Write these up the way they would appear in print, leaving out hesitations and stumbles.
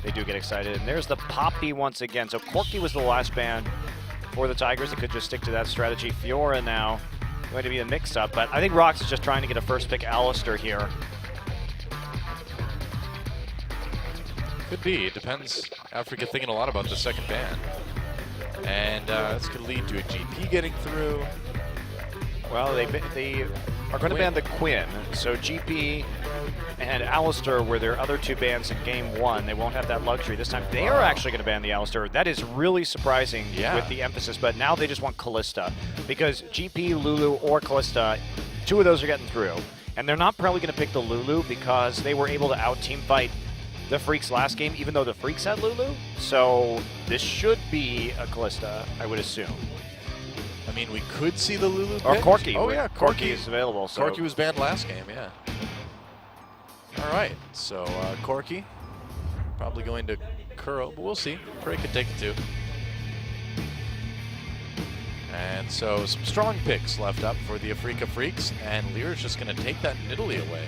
they do get excited. And there's the Poppy once again. So Corky was the last ban for the Tigers. They could just stick to that strategy. Fiora now going to be a mix-up, but I think ROX is just trying to get a first pick Alistair here. Could be. It depends. Afreeca thinking a lot about the second ban. And this could lead to a GP getting through. Well, they are going to ban the Quinn, so GP and Alistair were their other two bans in game one. They won't have that luxury this time. They are actually going to ban the Alistair. That is really surprising with the emphasis, but now they just want Kalista, because GP, Lulu, or Kalista, two of those are getting through. And they're not probably going to pick the Lulu because they were able to out-team fight the Freecs last game, even though the Freecs had Lulu. So this should be a Kalista, I would assume. I mean, we could see the Lulu pick. Or Corky. Oh, yeah, Corky is available. So. Corky was banned last game, yeah. All right, so Corky probably going to Kuro, but we'll see. Prey could take it too. And so some strong picks left up for the Afreeca Freecs, and Lear's just going to take that Nidalee away.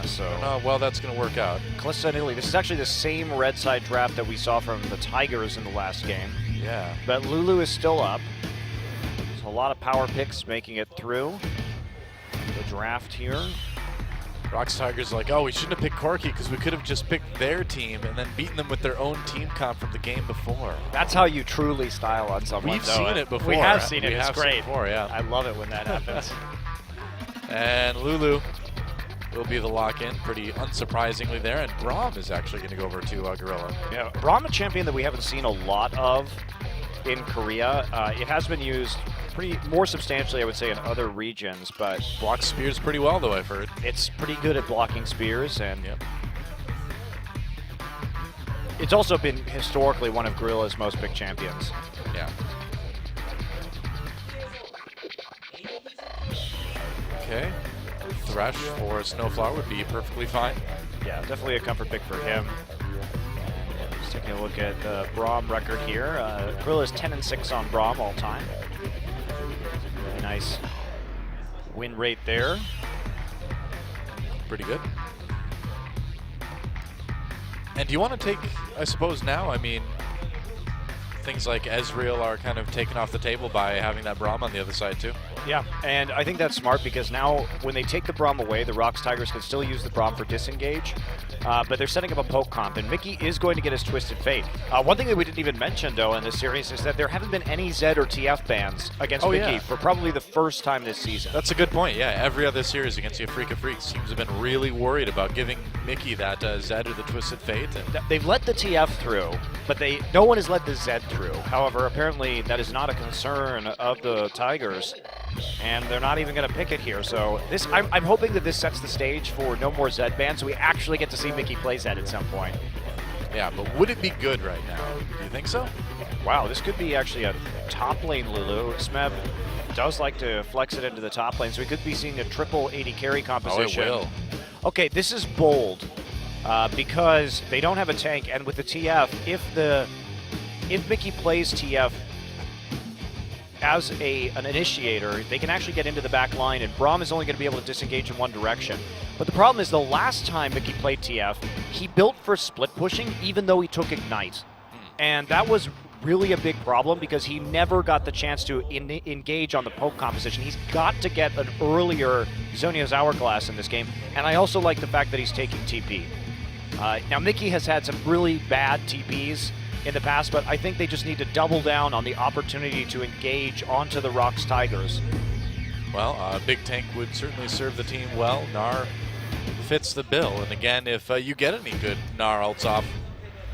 So I don't know how well that's going to work out. Kalista and Italy. This is actually the same red side draft that we saw from the Tigers in the last game. Yeah. But Lulu is still up. There's a lot of power picks making it through the draft here. ROX Tigers are like, oh, we shouldn't have picked Corky because we could have just picked their team and then beaten them with their own team comp from the game before. That's how you truly style on someone. We've seen it before. We have seen it. It's great. Before, yeah. I love it when that happens. And Lulu will be the lock-in, pretty unsurprisingly there, and Braum is actually going to go over to Gorilla. Yeah, Braum, a champion that we haven't seen a lot of in Korea. It has been used more substantially, I would say, in other regions, but blocks spears pretty well, though, I've heard. It's pretty good at blocking spears, and it's also been historically one of Gorilla's most picked champions. Yeah. Okay. Thresh for Snowflower would be perfectly fine. Yeah, definitely a comfort pick for him. Just taking a look at the Braum record here. Gorilla's 10-6 on Braum all time. Really nice win rate there. Pretty good. And do you want to take, I suppose now, I mean, things like Ezreal are kind of taken off the table by having that Braum on the other side too. Yeah, and I think that's smart because now when they take the Braum away, the ROX Tigers can still use the Braum for disengage, but they're setting up a poke comp, and Mickey is going to get his Twisted Fate. One thing that we didn't even mention, though, in this series is that there haven't been any Zed or TF bans against Mickey for probably the first time this season. That's a good point, yeah. Every other series against the Afreeca Freecs teams have been really worried about giving Mickey that Zed or the Twisted Fate. And they've let the TF through, but no one has let the Zed through. However, apparently that is not a concern of the Tigers, and they're not even going to pick it here. So this, I'm hoping that this sets the stage for no more Zed bans, so we actually get to see Mickey play Zed at some point. Yeah, but would it be good right now? Do you think so? Wow, this could be actually a top lane Lulu. Smeb does like to flex it into the top lane, so we could be seeing a triple 80 carry composition. Oh, it will. Okay, this is bold because they don't have a tank, and with the TF, if Mickey plays TF as an initiator, they can actually get into the back line, and Braum is only going to be able to disengage in one direction. But the problem is the last time Mickey played TF, he built for split pushing even though he took Ignite. And that was really a big problem because he never got the chance to engage on the poke composition. He's got to get an earlier Zhonya's Hourglass in this game, and I also like the fact that he's taking TP. Now Mickey has had some really bad TPs in the past, but I think they just need to double down on the opportunity to engage onto the ROX Tigers. Well, a big tank would certainly serve the team well. Gnar fits the bill, and again, if you get any good Gnar ults off,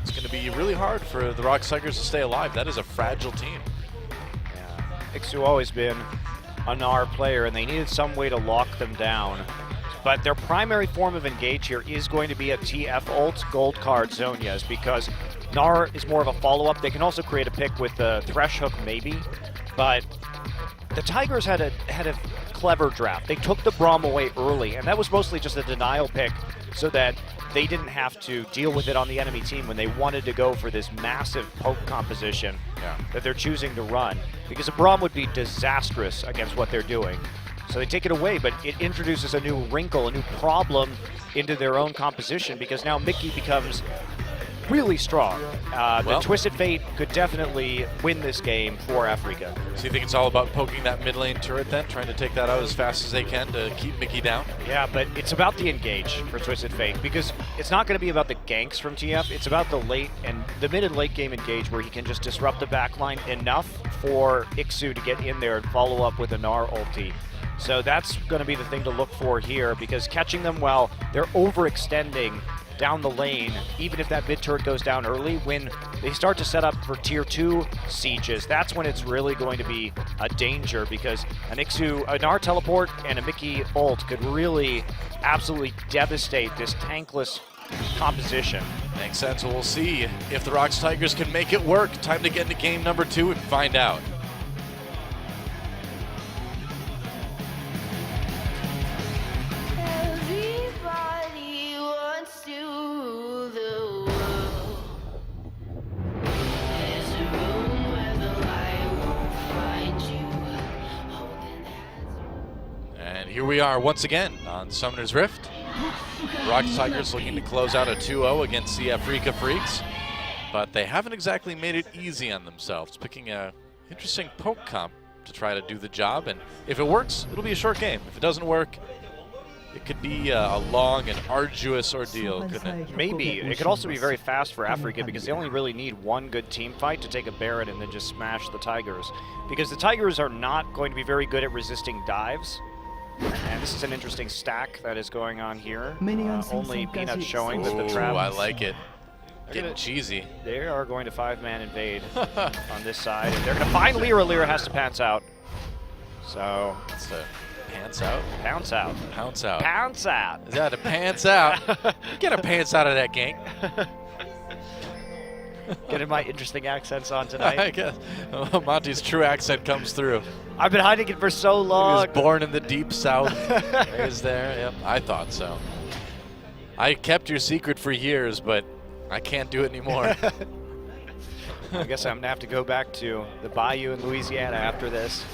it's going to be really hard for the ROX Tigers to stay alive. That is a fragile team. Yeah, Ixu always been a Gnar player, and they needed some way to lock them down. But their primary form of engage here is going to be a TF ult gold card Zhonya's, because Gnar is more of a follow-up. They can also create a pick with the Thresh Hook maybe, but the Tigers had a clever draft. They took the Braum away early, and that was mostly just a denial pick so that they didn't have to deal with it on the enemy team when they wanted to go for this massive poke composition that they're choosing to run, because a Braum would be disastrous against what they're doing. So they take it away, but it introduces a new wrinkle, a new problem into their own composition, because now Mickey becomes really strong. The Well, Twisted Fate could definitely win this game for Afreeca. So you think it's all about poking that mid lane turret then, trying to take that out as fast as they can to keep Mickey down? Yeah, but it's about the engage for Twisted Fate, because it's not going to be about the ganks from TF. It's about the late and the mid and late game engage where he can just disrupt the backline enough for Ixu to get in there and follow up with a Gnar ulti. So that's going to be the thing to look for here, because catching them while they're overextending down the lane, even if that mid turret goes down early, when they start to set up for tier 2 sieges, that's when it's really going to be a danger, because an Ixu, a Gnar teleport, and a Mickey ult could really absolutely devastate this tankless composition. Makes sense. Well, we'll see if the ROX Tigers can make it work. Time to get into game number 2 and find out. Everybody wants to rule the world. There's a room where the light won't find you. Holding hands. And here we are once again on Summoner's Rift. ROX Tigers looking to close out a 2-0 against the Afreeca Freecs, but they haven't exactly made it easy on themselves, picking a interesting poke comp to try to do the job, and if it works, it'll be a short game. If it doesn't work, it could be a long and arduous ordeal, couldn't it? Maybe. It could also be very fast for Afreeca, because they only really need one good team fight to take a Baron and then just smash the Tigers. Because the Tigers are not going to be very good at resisting dives. And this is an interesting stack that is going on here. Only Peanuts showing that the trap. Ooh, I like it. Getting cheesy. They are going to 5-man invade on this side, and they're going to find Lyra. Lyra has to pants out. So It's a pants out? pounce out. Pounce out. Pounce out. Is that a pants out? Get a pants out of that gank. Getting my interesting accents on I tonight. guess. Monty's true accent comes through. I've been hiding it for so He long. was born in the deep south. There's there. Yep, I thought so. I kept your secret for years, but I can't do it anymore. I guess I'm going to have to go back to the bayou in Louisiana after this.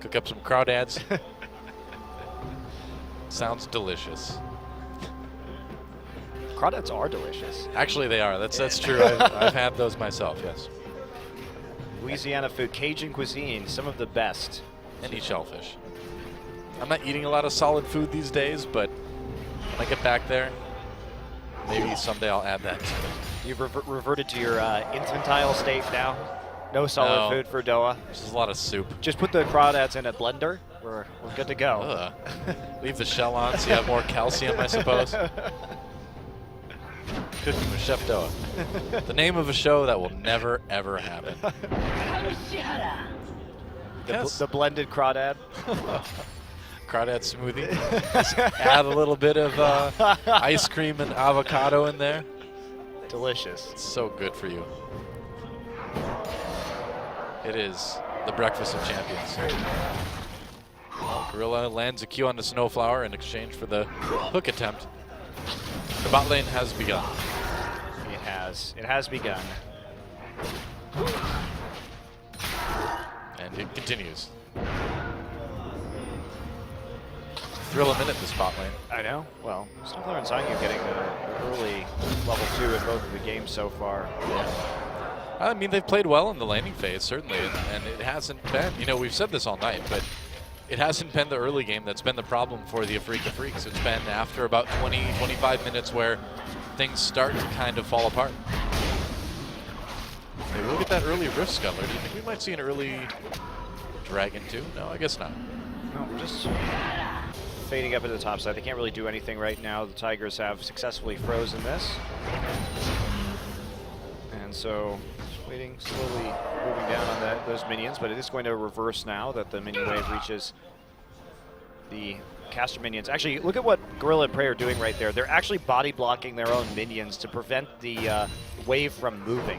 Cook up some crawdads. Sounds delicious. Crawdads are delicious. Actually, they are. That's true. I've had those myself, yes. Louisiana food, Cajun cuisine, some of the best. And eat shellfish. I'm not eating a lot of solid food these days, but when I get back there, maybe someday I'll add that to it. You've reverted to your infantile state now. No solid food for Doha. There's a lot of soup. Just put the crawdads in a blender. We're good to go. Ugh. Leave the shell on so you have more calcium, I suppose. Cooking with Chef Doha. The name of a show that will never, ever happen. Yes. The blended crawdad. Crawdad smoothie. Just add a little bit of ice cream and avocado in there. Delicious. It's so good for you. It is the breakfast of champions. Well, Gorilla lands a Q on the Snowflower in exchange for the hook attempt. The bot lane has begun. It has. It has begun. And it continues. Thrill a minute this bot lane. I know. Well, Snowflower and Zanyu getting the early level 2 in both of the games so far. Yeah. I mean, they've played well in the laning phase, certainly, and it hasn't been, you know, we've said this all night, but it hasn't been the early game that's been the problem for the Afreeca Freecs. It's been after about 20, 25 minutes where things start to kind of fall apart. Maybe we'll get that early Rift Scuttler. Do you think we might see an early Dragon too? No, I guess not. No, we're just fading up at the top side. They can't really do anything right now. The Tigers have successfully frozen this. And so waiting, slowly moving down on those minions, but it is going to reverse now that the minion wave reaches the caster minions. Actually, look at what Gorilla and Prey are doing right there. They're actually body blocking their own minions to prevent the wave from moving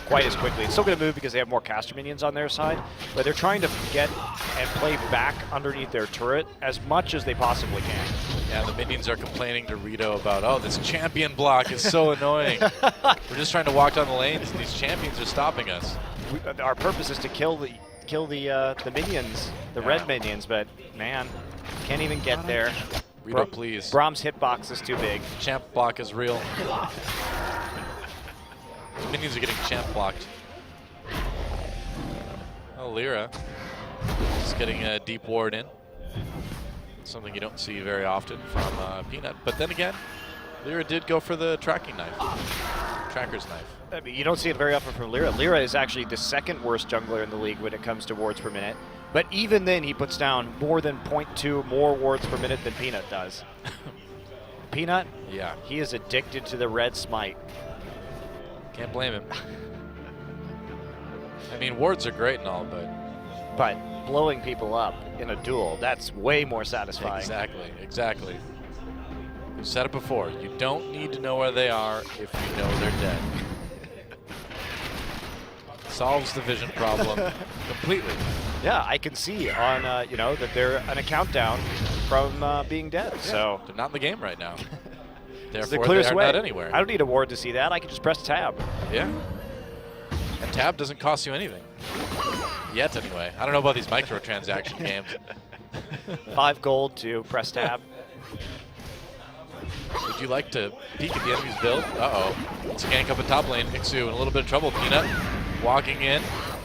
quite as quickly. It's still going to move because they have more caster minions on their side, but they're trying to get and play back underneath their turret as much as they possibly can. Yeah, the minions are complaining to Rito about, oh, this champion block is so annoying. We're just trying to walk down the lanes, and these champions are stopping us. Our purpose is to kill the minions, the red minions, but man, can't even get there. Rito, please. Brahms' hitbox is too big. Champ block is real. Minions are getting champ blocked. Oh, Lyra is getting a deep ward in. Something you don't see very often from Peanut. But then again, Lyra did go for the tracking knife. Tracker's knife. I mean, you don't see it very often from Lyra. Lyra is actually the second worst jungler in the league when it comes to wards per minute. But even then, he puts down more than 0.2 more wards per minute than Peanut does. Peanut? Yeah. He is addicted to the red smite. Can't blame him. I mean, wards are great and all, But blowing people up in a duel, that's way more satisfying. Exactly, exactly. We've said it before. You don't need to know where they are if you know they're dead. Solves the vision problem completely. Yeah, I can see on, that they're on a countdown from being dead. Yeah, So they're not in the game right now. it's Therefore, the they clearest are way. not anywhere. I don't need a ward to see that. I can just press tab. Yeah. And tab doesn't cost you anything. Yet, anyway. I don't know about these microtransaction games. 5 gold to press tab. Would you like to peek at the enemy's build? Uh-oh. It's a gank up at top lane. Ixu in a little bit of trouble. Peanut walking in.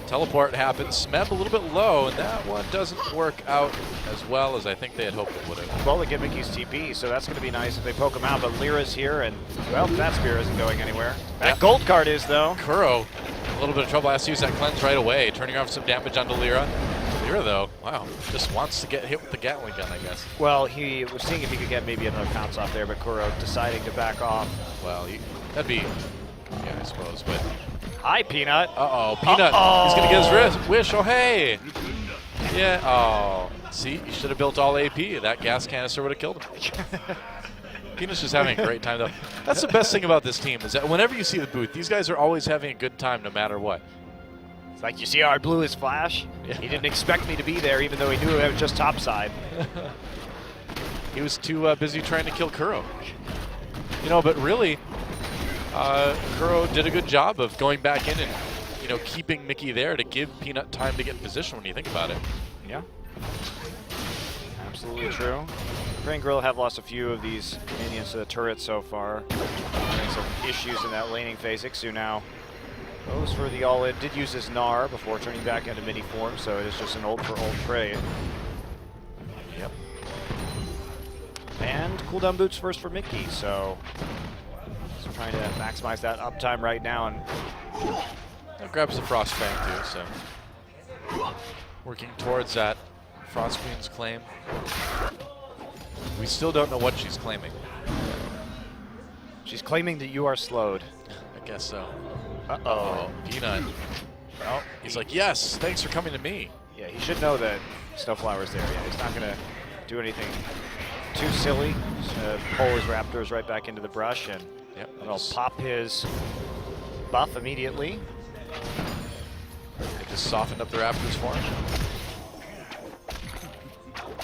Teleport happens. Smeb a little bit low, and that one doesn't work out as well as I think they had hoped it would have. Well, they get Mickey's TP, so that's going to be nice if they poke him out. But Lyra's here, and, well, that spear isn't going anywhere. That gold card is, though. Kuro, a little bit of trouble. Has to use that cleanse right away, turning off some damage onto Lyra. Lyra, though, wow, just wants to get hit with the Gatling gun, I guess. Well, he was seeing if he could get maybe another pounce off there, but Kuro deciding to back off. Well, that'd be, yeah, I suppose, but... Hi, Peanut. Uh-oh, Peanut, he's going to get his wish. Oh, hey. Yeah, oh. See, you should have built all AP. That gas canister would have killed him. Peanut's just having a great time, though. That's the best thing about this team, is that whenever you see the booth, these guys are always having a good time no matter what. It's like, you see how I blew his flash? Yeah. He didn't expect me to be there, even though he knew it was just topside. He was too busy trying to kill Kuro. You know, but really, Kuro did a good job of going back in and, keeping Mickey there to give Peanut time to get in position when you think about it. Yeah. Absolutely true. Gray and Grill have lost a few of these minions to the turret so far. Having some issues in that laning phase. Ixu now goes for the all-in. Did use his Gnar before turning back into mini form, so it is just an old-for-old trade. Yep. And cooldown boots first for Mickey, so he's trying to maximize that uptime right now. And That grabs the Frost Fang too, so working towards that Frost Queen's claim. We still don't know what she's claiming. she's claiming that you are slowed. I guess so. Uh-oh. Peanut. Oh, he's like, yes, thanks for coming to me. Yeah, he should know that Snowflower's there. Yeah, he's not going to do anything too silly. Just pull his Raptors right back into the brush, and it'll pop his buff immediately. They just softened up the Raptors for him.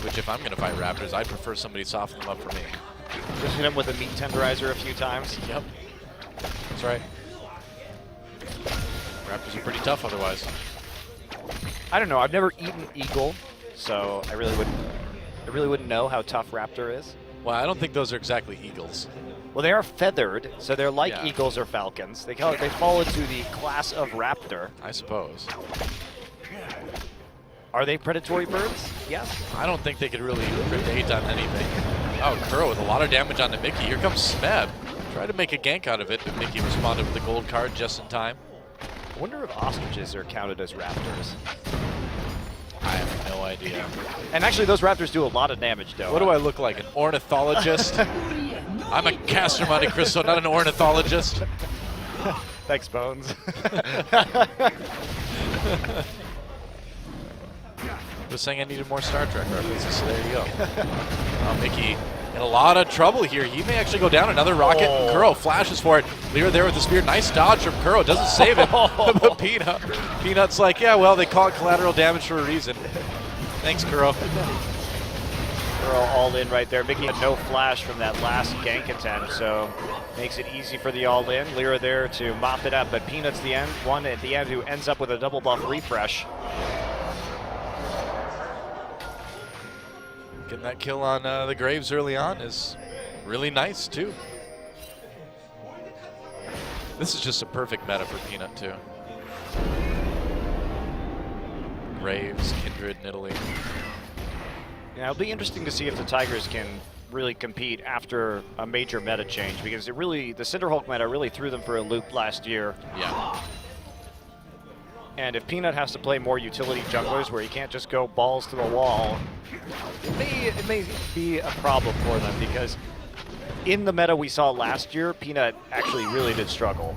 Which, if I'm going to fight Raptors, I'd prefer somebody soften them up for me. Just hit him with a meat tenderizer a few times. Yep. That's right. Raptors are pretty tough otherwise. I don't know. I've never eaten eagle, so I really wouldn't know how tough raptor is. Well, I don't think those are exactly eagles. Well, they are feathered, so they're like Yeah. eagles or falcons. They fall into the class of raptor. I suppose. Are they predatory birds? Yes. I don't think they could really predate on anything. Oh, Kuro with a lot of damage onto Mickey. Here comes Smeb. Tried to make a gank out of it, but Mickey responded with the gold card just in time. I wonder if ostriches are counted as raptors. I have no idea. And actually, those raptors do a lot of damage, though. What do I look like, an ornithologist? I'm a caster Monte Cristo, not an ornithologist. Thanks, Bones. Was saying I needed more Star Trek references, so there you go. Mickey in a lot of trouble here. He may actually go down. Another rocket. Oh. Kuro flashes for it. Lyra there with the spear. Nice dodge from Kuro. Doesn't save it. But Peanut's like, yeah, well, they call it collateral damage for a reason. Thanks, Kuro. They're all in right there. Mickey had no flash from that last gank attempt, so makes it easy for the all-in. Lyra there to mop it up, but Peanut's the one at the end who ends up with a double buff refresh. Getting that kill on the Graves early on is really nice, too. This is just a perfect meta for Peanut, too. Graves, Kindred, Nidalee. Yeah, it'll be interesting to see if the Tigers can really compete after a major meta change, because the Cinderhulk meta really threw them for a loop last year. Yeah. And if Peanut has to play more utility junglers where he can't just go balls to the wall, it may be a problem for them, because in the meta we saw last year, Peanut actually really did struggle.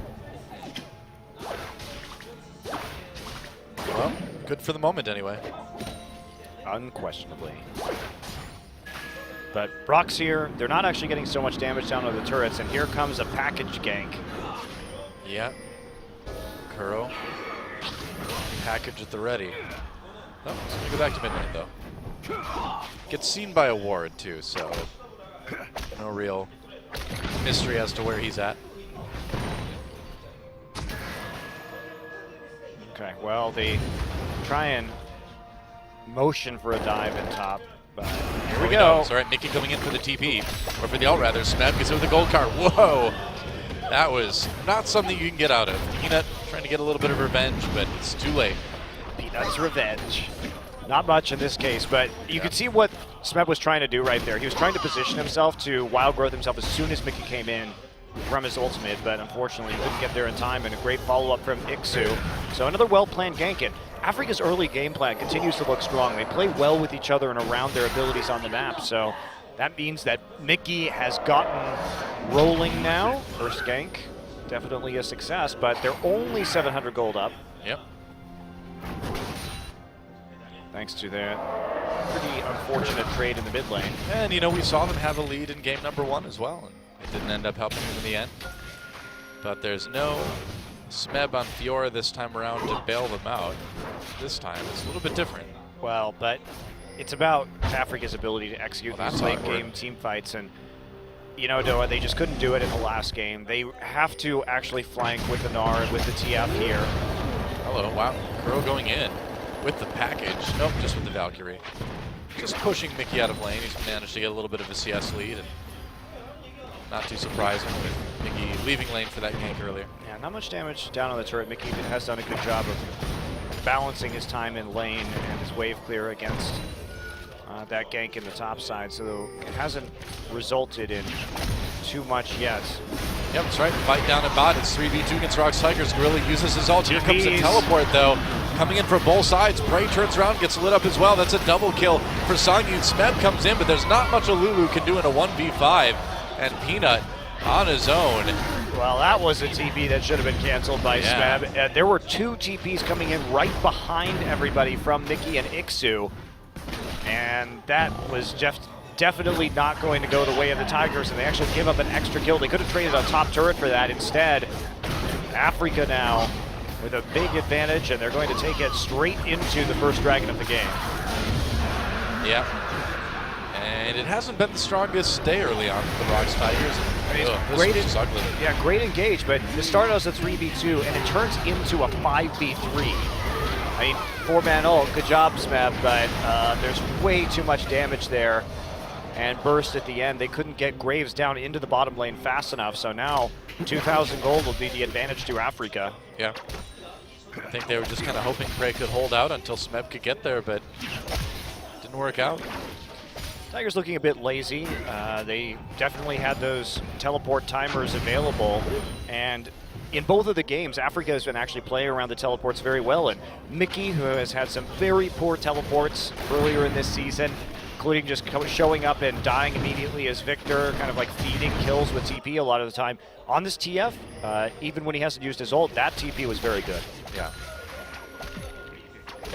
Well, good for the moment anyway. Unquestionably. But ROX here, they're not actually getting so much damage down on the turrets, and here comes a package gank. Yeah. Kuro. Package at the ready. Oh, it's gonna go back to mid lane though. Gets seen by a ward too, so no real mystery as to where he's at. Okay, well, they try and motion for a dive in top, but here we go. It's all right, Mickey coming in for the TP, or for the ult rather. Smeb gets it with the gold card. Whoa! That was not something you can get out of. Peanut trying to get a little bit of revenge, but it's too late. Peanut's revenge. Not much in this case, but you could see what Smeb was trying to do right there. He was trying to position himself to wild growth himself as soon as Mickey came in from his ultimate, but unfortunately he couldn't get there in time, and a great follow-up from Ixu. So another well-planned gank, and Afreeca's early game plan continues to look strong. They play well with each other and around their abilities on the map, so that means that Mickey has gotten rolling now. First gank, definitely a success, but they're only 700 gold up. Yep. Thanks to their pretty unfortunate trade in the mid lane. And you know, we saw them have a lead in game number 1 as well, and it didn't end up helping them in the end. But there's no Smeb on Fiora this time around to bail them out. This time it's a little bit different. Well, but it's about Afreeca's ability to execute these late awkward. game team fights, and you know, Doa, they just couldn't do it in the last game. They have to actually flank with the Gnar and with the TF here. Hello, wow. Kuro going in with the package. Nope, just with the Valkyrie. Just pushing Mickey out of lane. He's managed to get a little bit of a CS lead, and not too surprising with Mickey leaving lane for that gank earlier. Yeah, not much damage down on the turret. Mickey has done a good job of balancing his time in lane and his wave clear against that gank in the top side, so it hasn't resulted in too much yet. Yep, that's right. Fight down at bot. It's 3v2 against ROX Tigers. Gorilla uses his ult. Here comes the teleport, though. Coming in from both sides. Bray turns around, gets lit up as well. That's a double kill for Sangyu. Smeb comes in, but there's not much a Lulu can do in a 1v5. And Peanut on his own. Well, that was a TP that should have been canceled by Smeb. There were 2 TPs coming in right behind everybody from Mickey and Ixu. And that was just definitely not going to go the way of the Tigers, and they actually give up an extra kill. They could have traded a top turret for that. Instead, Afreeca now with a big advantage, and they're going to take it straight into the first dragon of the game. Yeah. And it hasn't been the strongest day early on for the ROX Tigers. Great, this is ugly. Yeah, great engage, but it started as a 3v2, and it turns into a 5v3. I mean, 4-man ult, good job, Smeb, but there's way too much damage there. And burst at the end. They couldn't get Graves down into the bottom lane fast enough, so now 2,000 gold will be the advantage to Afreeca. Yeah. I think they were just kind of hoping Prey could hold out until Smeb could get there, but didn't work out. Tigers looking a bit lazy. They definitely had those teleport timers available, and in both of the games, Afreeca has been actually playing around the teleports very well, and Mickey, who has had some very poor teleports earlier in this season, including just showing up and dying immediately as Victor, kind of like feeding kills with TP a lot of the time. On this TF, even when he hasn't used his ult, that TP was very good. Yeah.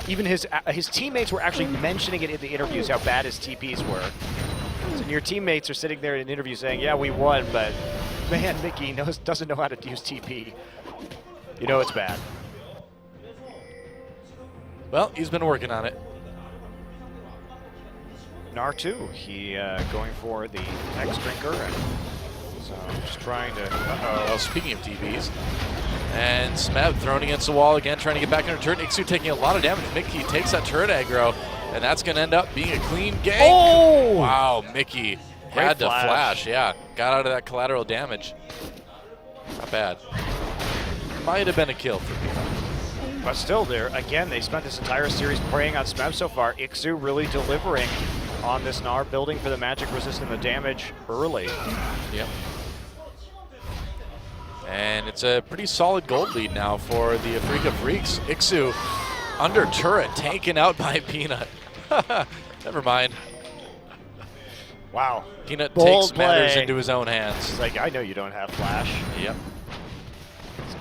Even his teammates were actually mentioning it in the interviews, how bad his TPs were. So your teammates are sitting there in an interview saying, yeah, we won, but man, Mickey doesn't know how to use TP. You know it's bad. Well, he's been working on it. Gnar too, he going for the X Drinker, and so just trying to, Well, speaking of TVs, and Smeb thrown against the wall again, trying to get back into turret. Ixu taking a lot of damage. Mickey takes that turret aggro, And that's going to end up being a clean gank. Oh! Wow, Mickey had to flash. Yeah, got out of that collateral damage. Not bad. Might have been a kill for Peanut. But still there, again, they spent this entire series preying on Smeb so far. Ixu really delivering on this Gnar, building for the magic resist and the damage early. Yep. And it's a pretty solid gold lead now for the Afreeca Freecs. Ixu under turret, taken out by Peanut. Never mind. Wow. Peanut Bold takes matters play. into his own hands. He's like, I know you don't have flash. Yep.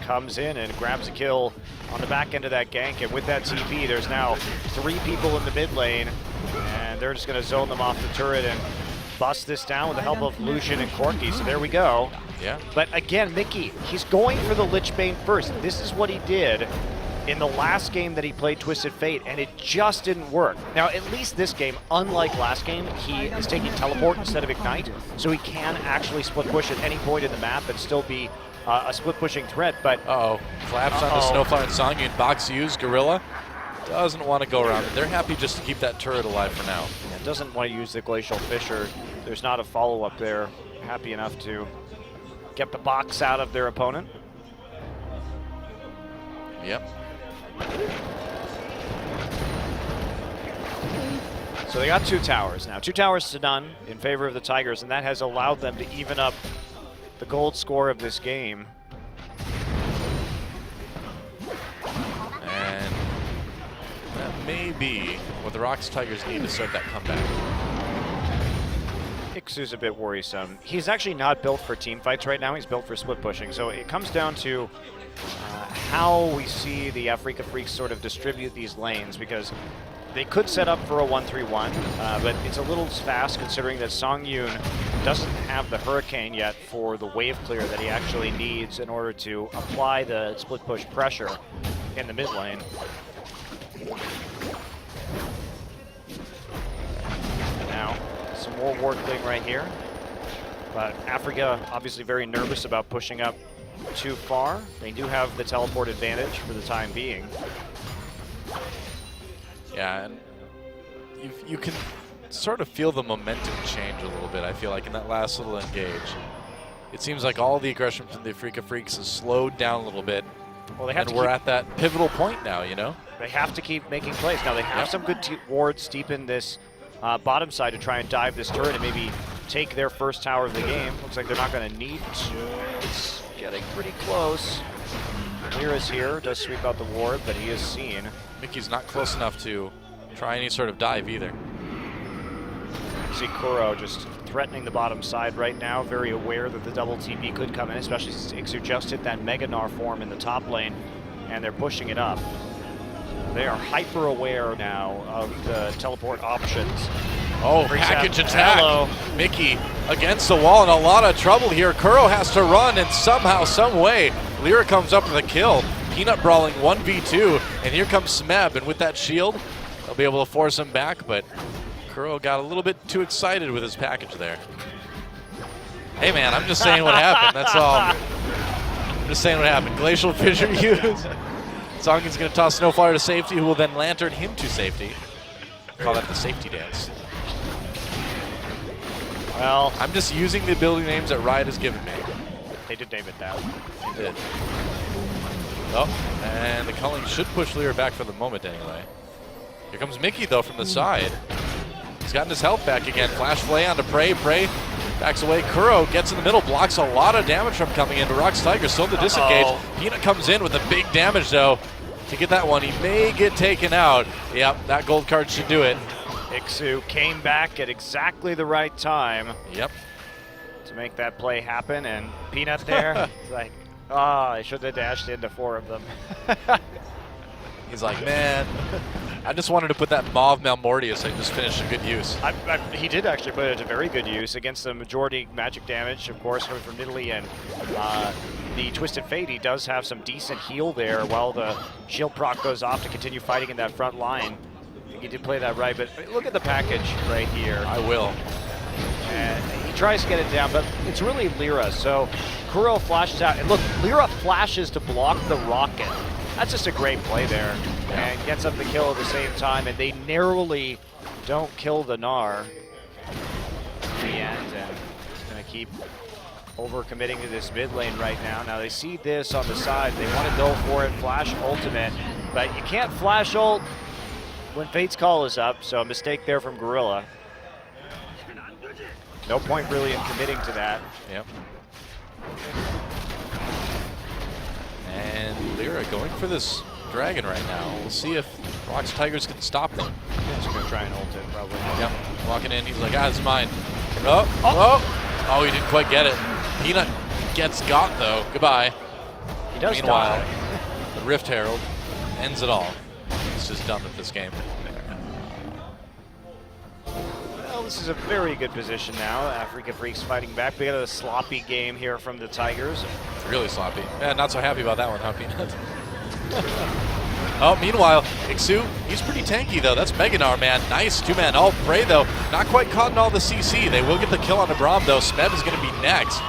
Comes in and grabs a kill on the back end of that gank, and with that TP, there's now 3 people in the mid lane, and they're just going to zone them off the turret and bust this down with the help of Lucian and Corky. So there we go. Yeah. But again, Mickey, he's going for the Lich Bane first. This is what he did in the last game that he played Twisted Fate, and it just didn't work. Now, at least this game, unlike last game, he is taking Teleport instead of Ignite, so he can actually split push at any point in the map and still be a split pushing threat. But Collapse on the Snowflower and Songyun. Box used. Gorilla doesn't want to go around it. They're happy just to keep that turret alive for now. Yeah, doesn't want to use the Glacial Fissure. There's not a follow-up there. Happy enough to get the box out of their opponent. Yep. So they got 2 towers now. 2 towers to none in favor of the Tigers, and that has allowed them to even up the gold score of this game. And that may be what the ROX Tigers need to start that comeback. Ixu's a bit worrisome. He's actually not built for team fights right now. He's built for split pushing. So it comes down to how we see the Afreeca Freecs sort of distribute these lanes, because they could set up for a 1-3-1, but it's a little fast considering that Songyun doesn't have the Hurricane yet for the wave clear that he actually needs in order to apply the split push pressure in the mid lane. And now, some more Warcling right here. But Afreeca obviously very nervous about pushing up too far. They do have the teleport advantage for the time being. Yeah, and you can sort of feel the momentum change a little bit, I feel like, in that last little engage. It seems like all the aggression from the Afreeca Freecs has slowed down a little bit. Well, they have and to we're at that pivotal point now, you know? They have to keep making plays. Now, they have some good wards deep in this bottom side to try and dive this turret and maybe take their first tower of the game. Looks like they're not going to need to. It's getting pretty close. Lyra's here, does sweep out the ward, but he is seen. Mickey's not close enough to try any sort of dive either. You see Kuro just threatening the bottom side right now, very aware that the double TP could come in, especially since Ixu just hit that Mega Gnar form in the top lane, and they're pushing it up. They are hyper aware now of the teleport options. Oh, Freecs package out. attack. Hello. Mickey against the wall in a lot of trouble here. Kuro has to run, and somehow, some way, Lyra comes up with a kill. Peanut brawling 1v2, and here comes Smeb, and with that shield, they'll be able to force him back, but Kuro got a little bit too excited with his package there. Hey man, I'm just saying what happened, that's all. I'm just saying what happened. Glacial Fissure used. Songyun's gonna toss Snowflower to safety, who will then lantern him to safety. Call that the safety dance. Well, I'm just using the ability names that Riot has given me. they did name it that. They did. Oh, and the culling should push Lyra back for the moment anyway. Here comes Mickey though from the side. He's gotten his health back again. Flash play onto Prey. Prey backs away. Kuro gets in the middle, blocks a lot of damage from coming in, but ROX Tigers still in the disengage. Peanut comes in with a big damage though. To get that one, he may get taken out. Yep, that gold card should do it. Ixu came back at exactly the right time. Yep. To make that play happen, and Peanut there, it's like, I should have dashed into 4 of them. He's like, man, I just wanted to put that Mauve Malmortius and just finish in good use. He did actually put it to very good use against the majority magic damage, of course, coming from Italy, and the Twisted Fate, he does have some decent heal there while the shield proc goes off to continue fighting in that front line. I think he did play that right, but look at the package right here. I will. And he tries to get it down, but it's really Lyra, so Kuro flashes out, and look, Lyra flashes to block the rocket. That's just a great play there, and gets up the kill at the same time, and they narrowly don't kill the Gnar in the end, and he's going to keep over-committing to this mid lane right now. Now they see this on the side, they want to go for it, flash ultimate, but you can't flash ult when Fate's Call is up, so a mistake there from Gorilla. No point really in committing to that. Yep. And Lyra going for this dragon right now. We'll see if ROX Tigers can stop them. He's going to try and ult it, probably. Yep. Walking in, he's like, it's mine. Oh, he didn't quite get it. Peanut gets got, though. Goodbye. He does Meanwhile, die. the Rift Herald ends it all. He's just done with this game. Well, this is a very good position now. Afreeca Freecs fighting back. We got a sloppy game here from the Tigers. Really sloppy. Yeah, not so happy about that one, huh, Peanut? Oh, meanwhile, Ixu, he's pretty tanky, though. That's Meganar, man. Nice two-man ult. Prey, though, not quite caught in all the CC. They will get the kill on the Braum, though. Smeb is going to be next.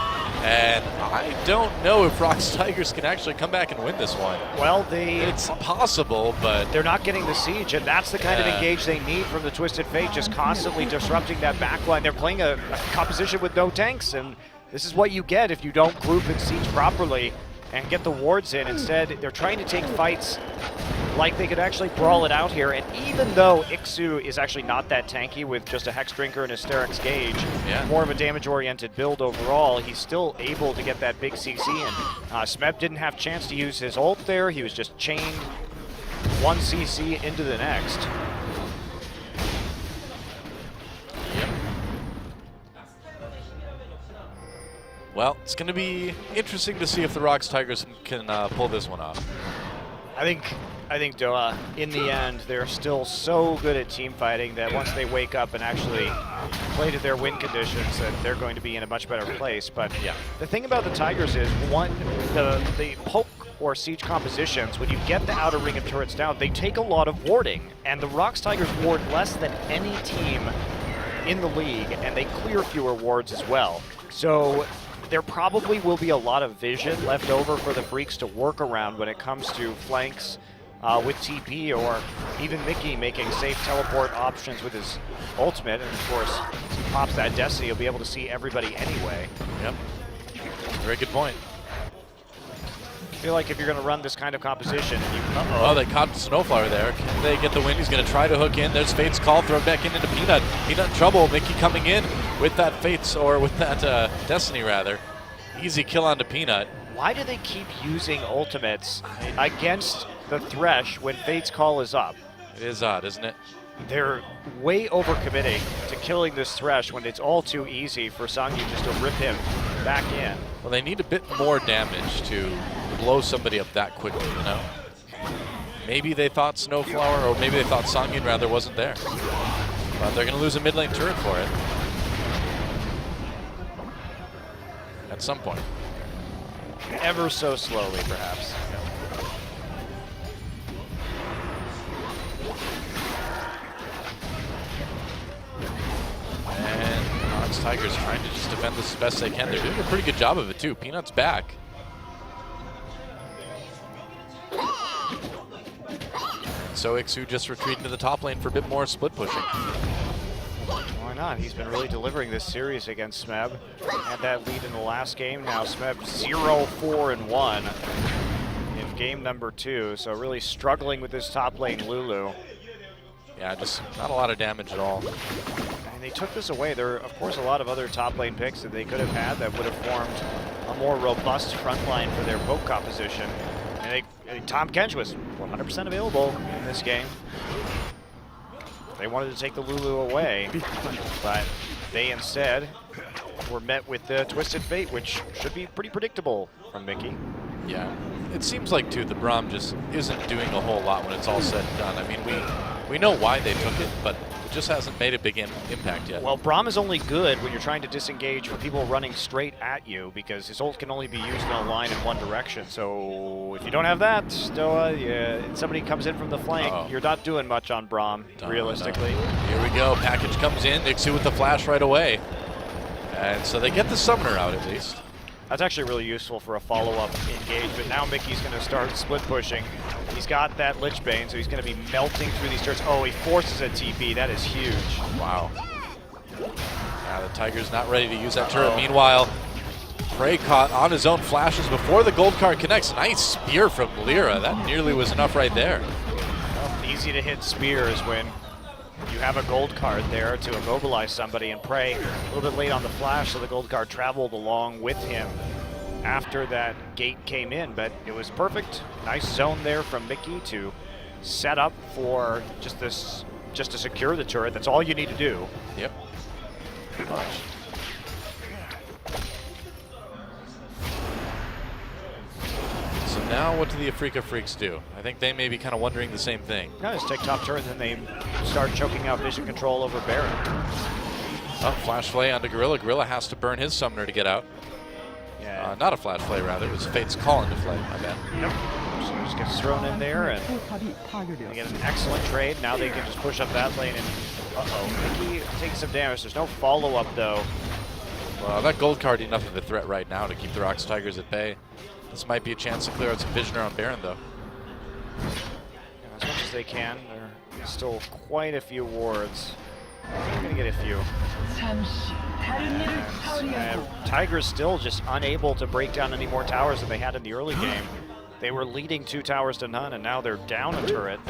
And I don't know if ROX Tigers can actually come back and win this one. Well, it's possible, but they're not getting the siege, and that's the kind of engage they need from the Twisted Fate, just constantly disrupting that backline. They're playing a composition with no tanks, and this is what you get if you don't group and siege properly and get the wards in. Instead, they're trying to take fights like they could actually brawl it out here. And even though Ixu is actually not that tanky with just a Hex Drinker and a Sterix Gauge, more of a damage-oriented build overall, he's still able to get that big CC in. Smeb didn't have a chance to use his ult there. He was just chained one CC into the next. Yep. Well, it's going to be interesting to see if the ROX Tigers can pull this one off. I think Doa, in the end, they're still so good at team fighting that once they wake up and actually play to their win conditions, that they're going to be in a much better place. But the thing about the Tigers is, one, the poke or siege compositions, when you get the outer ring of turrets down, they take a lot of warding. And the ROX Tigers ward less than any team in the league, and they clear fewer wards as well. So there probably will be a lot of vision left over for the Freecs to work around when it comes to flanks with TP, or even Mickey making safe teleport options with his ultimate. And of course, if he pops that Destiny, he'll be able to see everybody anyway. Yep. Very good point. I feel like if you're going to run this kind of composition, and you, oh, they caught Snowflower there. Can they get the win? He's going to try to hook in. There's Fate's Call, throw it back into Peanut. Peanut in trouble. Mickey coming in with that Fate's, or with that Destiny rather. Easy kill onto Peanut. Why do they keep using ultimates against the Thresh when Fate's Call is up? It is odd, isn't it? They're way overcommitting to killing this Thresh when it's all too easy for Sangi just to rip him back in. Well, they need a bit more damage to blow somebody up that quickly, you know? Maybe they thought Snowflower, or maybe they thought Sangyun rather wasn't there. But they're going to lose a mid lane turret for it. At some point. Ever so slowly, perhaps. And ROX Tigers trying to just defend this as best they can. They're doing a pretty good job of it too. Peanut's back. So Ixu just retreating to the top lane for a bit more split pushing. Why not? He's been really delivering this series against Smeb. Had that lead in the last game. Now Smeb 0-4-1 in game number 2. So really struggling with this top lane Lulu. Yeah, just not a lot of damage at all. And they took this away. There are, of course, a lot of other top lane picks that they could have had that would have formed a more robust front line for their poke composition. And Tom Kench was 100% available in this game. They wanted to take the Lulu away, but they instead were met with the Twisted Fate, which should be pretty predictable from Mickey. Yeah, it seems like, too, the Braum just isn't doing a whole lot when it's all said and done. I mean, we know why they took it, but it just hasn't made a big impact yet. Well, Braum is only good when you're trying to disengage from people running straight at you, because his ult can only be used in a line in one direction. So if you don't have that, somebody comes in from the flank, you're not doing much on Braum, realistically. Here we go. Package comes in. Ixu with the flash right away. And so they get the summoner out at least. That's actually really useful for a follow-up engagement. Now Mickey's going to start split pushing. He's got that Lich Bane, so he's going to be melting through these turrets. Oh, he forces a TP. That is huge. Wow. Yeah, the Tiger's not ready to use that turret. Meanwhile, Prey caught on his own flashes before the gold card connects. Nice spear from Lyra. That nearly was enough right there. Easy to hit spears when you have a gold card there to immobilize somebody, and Prey a little bit late on the flash, so the gold card traveled along with him after that gate came in, but it was perfect. Nice zone there from Mickey to set up for just to secure the turret. That's all you need to do. Yep. Pretty much. So now what do the Afreeca Freecs do? I think they may be kind of wondering the same thing. No, just take top turret, and then they start choking out vision control over Baron. Oh, flash play onto Gorilla. Gorilla has to burn his summoner to get out. Yeah. Not a flash play, rather. It was Fate's call into play, my bad. Nope. So just gets thrown in there, and they get an excellent trade. Now they can just push up that lane, and Mickey takes some damage. There's no follow-up, though. Well, that gold card enough of a threat right now to keep the ROX Tigers at bay. This might be a chance to clear out some vision around Baron, though. As much as they can. There's still quite a few wards. They're going to get a few. Tigers still just unable to break down any more towers than they had in the early game. They were leading 2 towers to none, and now they're down a turret.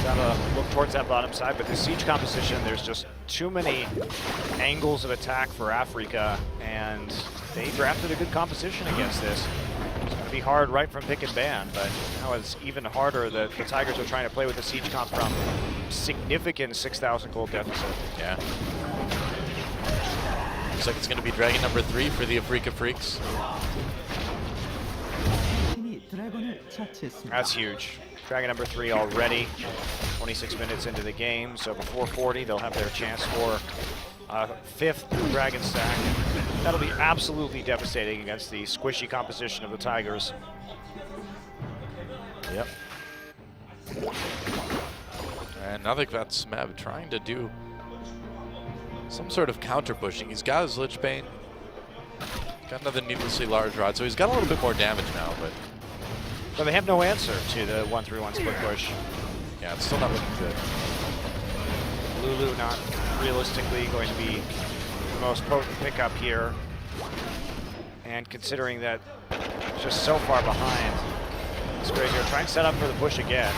Gotta look towards that bottom side, but the siege composition, there's just too many angles of attack for Afreeca, and they drafted a good composition against this. It's going to be hard right from pick and ban, but now it's even harder that the Tigers are trying to play with the siege comp from significant 6,000 gold deficit. Yeah. Looks like it's going to be Dragon number 3 for the Afreeca Freecs. That's huge. Dragon number 3 already, 26 minutes into the game, so before 40 they'll have their chance for a 5th Dragon stack. That'll be absolutely devastating against the squishy composition of the Tigers. Yep. And now they've got Smeb trying to do some sort of counter pushing. He's got his Lich Bane, got another needlessly large rod, so he's got a little bit more damage now, but So they have no answer to the 1-3-1 split push. yeah, it's still not looking good. Lulu not realistically going to be the most potent pickup here. And considering that it's just so far behind, it's great here. Try and set up for the push again.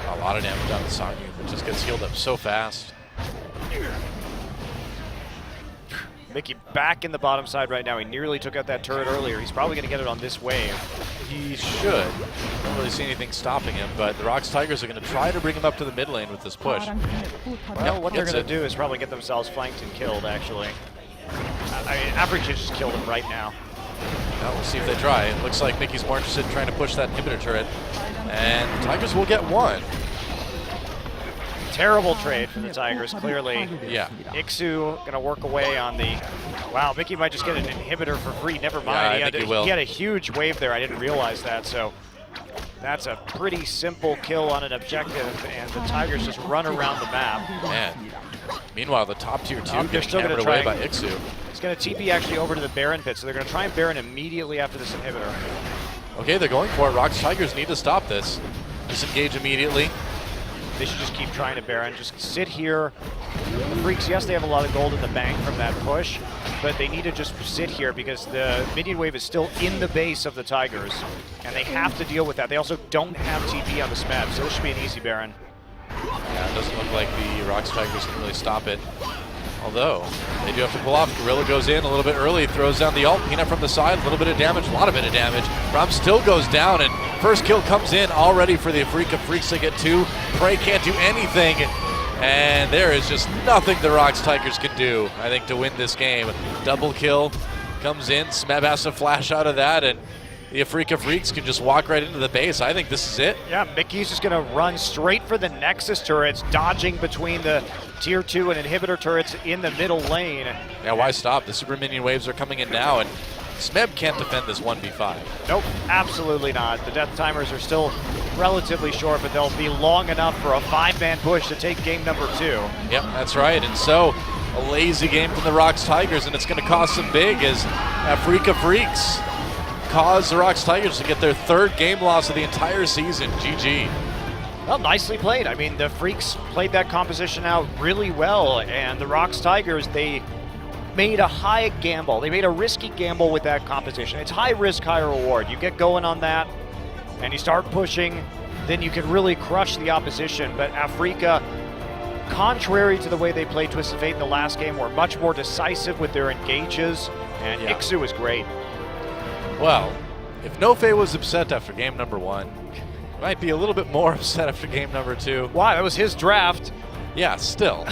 A lot of damage on the Sanyu, but just gets healed up so fast. Mickey back in the bottom side right now. He nearly took out that turret earlier. He's probably going to get it on this wave. He should. Don't really see anything stopping him, but the ROX Tigers are going to try to bring him up to the mid lane with this push. Well, what they're going to do is probably get themselves flanked and killed, actually. I mean, Afreeca just killed him right now. Well, we'll see if they try. It looks like Mickey's more interested in trying to push that inhibitor turret, and the Tigers will get one. Terrible trade for the Tigers, clearly. Yeah. Ixu going to work away on the... Wow, Mickey might just get an inhibitor for free. Never mind. Yeah, I think he will. He had a huge wave there. I didn't realize that, so that's a pretty simple kill on an objective, and the Tigers just run around the map. Man. Meanwhile, the top tier 2 they're getting still hammered gonna away try by Ixu. He's going to TP actually over to the Baron pit, so they're going to try and Baron immediately after this inhibitor. Okay, they're going for it. ROX Tigers need to stop this. Disengage immediately. They should just keep trying to Baron. Just sit here. The Freecs, yes, they have a lot of gold in the bank from that push, but they need to just sit here because the minion wave is still in the base of the Tigers, and they have to deal with that. They also don't have TP on the Smeb, so this should be an easy Baron. Yeah, it doesn't look like the ROX Tigers can really stop it. Although, they do have to pull off. Gorilla goes in a little bit early, throws down the ult. Peanut from the side, a little bit of damage, a lot of damage. Rom still goes down, and first kill comes in already for the Afreeca Freecs to get 2. Prey can't do anything, and there is just nothing the ROX Tigers can do, I think, to win this game. Double kill comes in. Smeb has to flash out of that, and the Afreeca Freecs can just walk right into the base. I think this is it. Yeah, Mickey's just going to run straight for the Nexus turrets, dodging between the Tier 2 and inhibitor turrets in the middle lane. Yeah, why stop? The super minion waves are coming in now, and Smeb can't defend this 1v5. Nope, absolutely not. The death timers are still relatively short, but they'll be long enough for a 5-man push to take game number 2. Yep, that's right. And so a lazy game from the ROX Tigers, and it's going to cost them big as Afreeca Freecs cause the ROX Tigers to get their 3rd game loss of the entire season. GG. Well, nicely played. I mean, the Freecs played that composition out really well, and the ROX Tigers, they made a high gamble. They made a risky gamble with that composition. It's high risk, high reward. You get going on that, and you start pushing, then you can really crush the opposition. But Afreeca, contrary to the way they played Twisted Fate in the last game, were much more decisive with their engages, and Yeah. Ixu was great. Well, if Nofe was upset after game number 1, he might be a little bit more upset after game number 2. Wow, that was his draft. Yeah, still.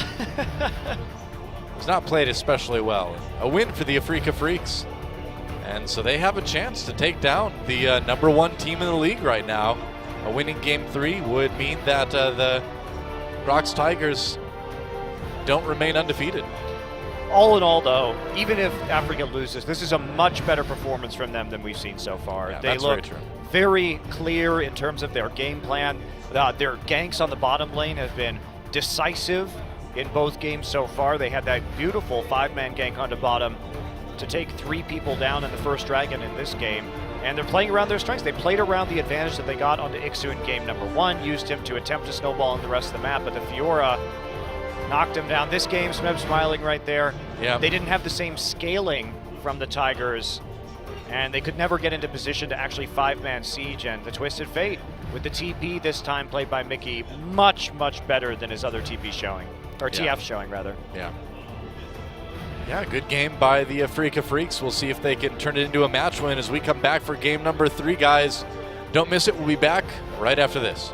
It's not played especially well. A win for the Afreeca Freecs. And so they have a chance to take down the number 1 team in the league right now. A win in game 3 would mean that the ROX Tigers don't remain undefeated. All in all, though, even if Afreeca loses, this is a much better performance from them than we've seen so far. Yeah, They that's look very true. very clear in terms of their game plan. Their ganks on the bottom lane have been decisive in both games so far. They had that beautiful 5-man gank onto bottom to take 3 people down in the first dragon in this game. And they're playing around their strengths. They played around the advantage that they got onto Ixu in game number 1, used him to attempt to snowball in the rest of the map, but the Fiora knocked him down. This game, Smeb smiling right there. Yeah. They didn't have the same scaling from the Tigers, and they could never get into position to actually 5-man siege. And the Twisted Fate, with the TP this time played by Mickey, much, much better than his other TP showing, or Yeah. TF showing, rather. Yeah. Yeah, good game by the Afreeca Freecs. We'll see if they can turn it into a match win as we come back for game number 3, guys. Don't miss it. We'll be back right after this.